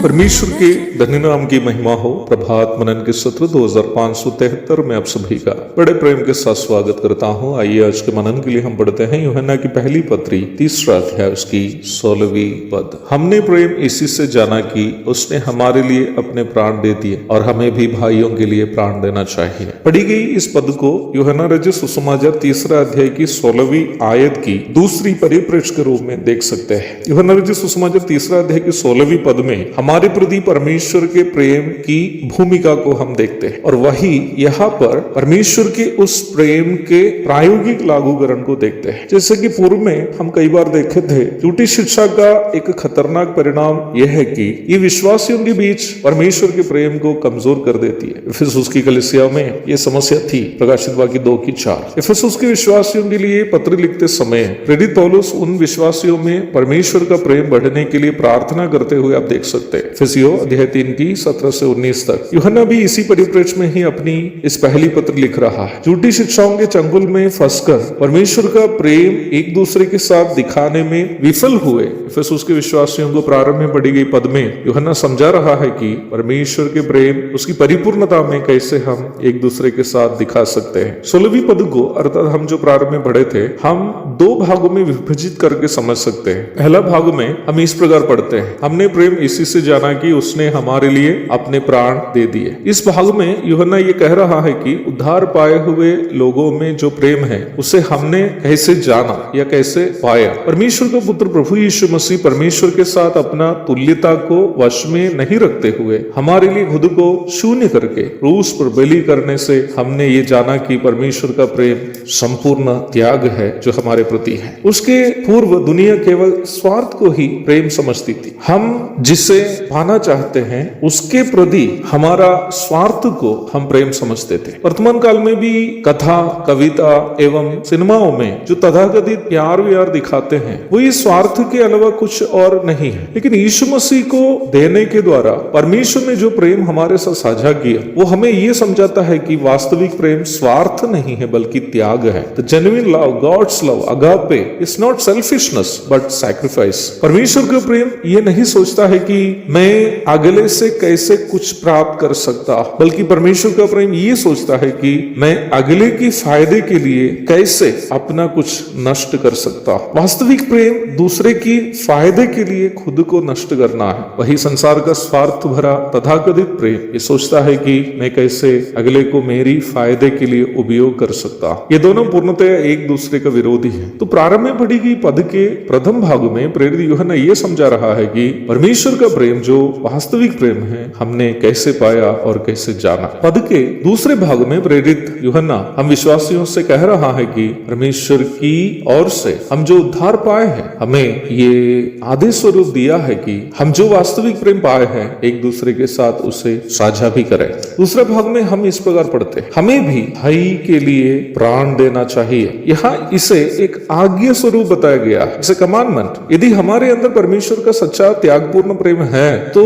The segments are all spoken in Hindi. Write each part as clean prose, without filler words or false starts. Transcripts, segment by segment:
परमेश्वर के धन्य नाम की महिमा हो। प्रभात मनन के सत्र 2573 में आप सभी का बड़े प्रेम के साथ स्वागत करता हूं। आइए आज के मनन के लिए हम पढ़ते हैं यूहन्ना की पहली पत्री 3 अध्याय उसकी 16वीं पद। हमने प्रेम इसी से जाना कि उसने हमारे लिए अपने प्राण दे दिए और हमें भी भाइयों के लिए प्राण देना चाहिए। पढ़ी गई इस पद को यूहन्ना रचित सुसमाचार 3 अध्याय की 16वीं आयत की दूसरी परिप्रेक्ष्य के रूप में देख सकते हैं। यूहन्ना रचित सुसमाचार 3 अध्याय की 16वीं पद में हमारे प्रति परमेश्वर के प्रेम की भूमिका को हम देखते हैं और वही यहाँ पर परमेश्वर के उस प्रेम के प्रायोगिक लागूकरण को देखते हैं। जैसे कि पूर्व में हम कई बार देखे थे, झूठी शिक्षा का एक खतरनाक परिणाम यह है कि ये विश्वासियों के बीच परमेश्वर के प्रेम को कमजोर कर देती है। इफिसुस की कलीसिया में यह समस्या थी। प्रकाशित वाक्य 2:4। इफिसुस के विश्वासियों के लिए पत्र लिखते समय प्रेरित पौलुस उन विश्वासियों में परमेश्वर का प्रेम बढ़ने के लिए प्रार्थना करते हुए आप देख सकते हैं। इफिसियों अध्याय 3 की 17 से 19 तक। यूहन्ना भी इसी परिप्रेक्ष्य में ही अपनी इस पहली पत्र लिख रहा है। झूठी शिक्षाओं के चंगुल में फंसकर परमेश्वर का प्रेम एक दूसरे के साथ दिखाने में विफल हुए इफिसुस के विश्वासियों को प्रारंभ में पढ़ी गई पद में यूहन्ना समझा रहा है कि परमेश्वर के प्रेम उसकी परिपूर्णता में कैसे हम एक दूसरे के साथ दिखा सकते हैं। 16वीं पद को अर्थात हम जो प्रारंभ में पढ़े थे, हम 2 भागों में विभाजित करके समझ सकते हैं। पहला भाग में हम इस प्रकार पढ़ते हैं, हमने प्रेम इसी से जाना कि उसने हमारे लिए अपने प्राण दे दिए। इस भाग में यूहन्ना ये कह रहा है कि उद्धार पाए हुए लोगों में जो प्रेम है उसे हमने कैसे जाना या कैसे पाया। परमेश्वर का पुत्र प्रभु यीशु मसीह परमेश्वर के साथ अपना तुल्यता को वश में नहीं रखते हुए हमारे लिए खुद को शून्य करके क्रूस पर बलि करने से हमने ये जाना कि परमेश्वर का प्रेम संपूर्ण त्याग है जो हमारे प्रति है। उसके पूर्व दुनिया केवल स्वार्थ को ही प्रेम समझती थी। हम जिसे पाना चाहते हैं उसके प्रति हमारा स्वार्थ को हम प्रेम समझते थे। वर्तमान काल में भी कथा, कविता एवं सिनेमाओं में जो तथाकथित प्यार व्यार दिखाते हैं वो ये स्वार्थ के अलावा कुछ और नहीं है। लेकिन यीशु मसीह को देने के द्वारा परमेश्वर ने जो प्रेम हमारे साथ साझा किया वो हमें ये समझाता है कि वास्तविक प्रेम स्वार्थ नहीं है बल्कि त्याग है। The genuine love, God's love, agape is not selfishness but sacrifice. परमेश्वर का प्रेम ये नहीं सोचता है कि मैं अगले से कैसे कुछ प्राप्त कर सकता, बल्कि परमेश्वर का प्रेम ये सोचता है कि मैं अगले की फायदे के लिए कैसे अपना कुछ नष्ट कर सकता। वास्तविक प्रेम दूसरे की फायदे के लिए खुद को नष्ट करना है। वही संसार का स्वार्थ भरा तथाकथित प्रेम ये सोचता है कि मैं कैसे अगले को मेरी फायदे के लिए उपयोग कर सकता। ये दोनों पूर्णतः एक दूसरे का विरोधी है। तो प्रारंभ में पढ़ी गई पद के प्रथम भाग में प्रेरित यूहन्ना ये समझा रहा है कि परमेश्वर का प्रेम जो वास्तविक प्रेम है हमने कैसे पाया और कैसे जाना। पद के दूसरे भाग में प्रेरित यूहन्ना हम विश्वासियों से कह रहा है कि परमेश्वर की ओर से हम जो उद्धार पाए हैं हमें ये आदेश स्वरूप दिया है कि हम जो वास्तविक प्रेम पाए हैं एक दूसरे के साथ उसे साझा भी करें। दूसरे भाग में हम इस प्रकार पढ़ते हैं, हमें भी भाई के लिए प्राण देना चाहिए। यहाँ इसे एक आज्ञा स्वरूप बताया गया है, इसे कमांडमेंट। यदि हमारे अंदर परमेश्वर का सच्चा त्यागपूर्ण प्रेम है तो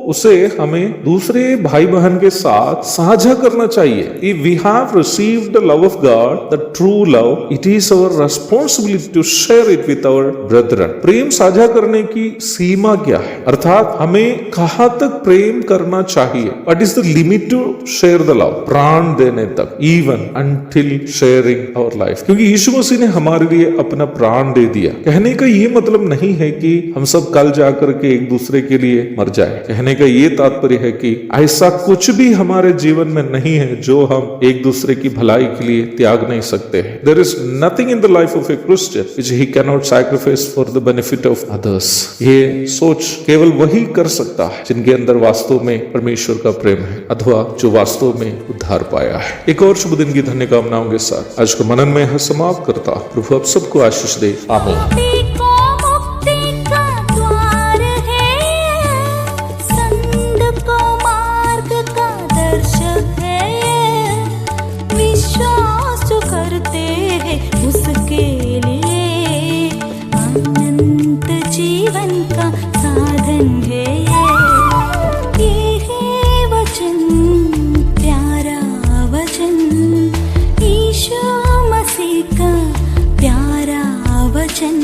उसे हमें दूसरे भाई बहन के साथ साझा करना चाहिए। If we have received the love of God, the true love, it is our responsibility to share it with our brethren. प्रेम साझा करने की सीमा क्या है, अर्थात हमें कहाँ तक प्रेम करना चाहिए? What is the limit to share the love? प्राण देने तक, even until sharing our life. क्योंकि यीशु मसीह ने हमारे लिए अपना प्राण दे दिया। कहने का ये मतलब नहीं है कि हम सब कल जाकर के एक दूसरे के लिए मर जाए। कहने का ये तात्पर्य है कि ऐसा कुछ भी हमारे जीवन में नहीं है जो हम एक दूसरे की भलाई के लिए त्याग नहीं सकते हैं। There is nothing in the life of a Christian which he cannot sacrifice for the benefit of others. ये सोच केवल वही कर सकता है जिनके अंदर वास्तव में परमेश्वर का प्रेम है अथवा जो वास्तव में उद्धार पाया है। एक और शुभ दिन की धन्य कामनाओं के साथ आज का मनन में समाप्त करता। प्रभु आप सबको आशीष दे। आमीन। उसके लिए अनंत जीवन का साधन है ये है वचन, प्यारा वचन, यीशु मसीह का प्यारा वचन।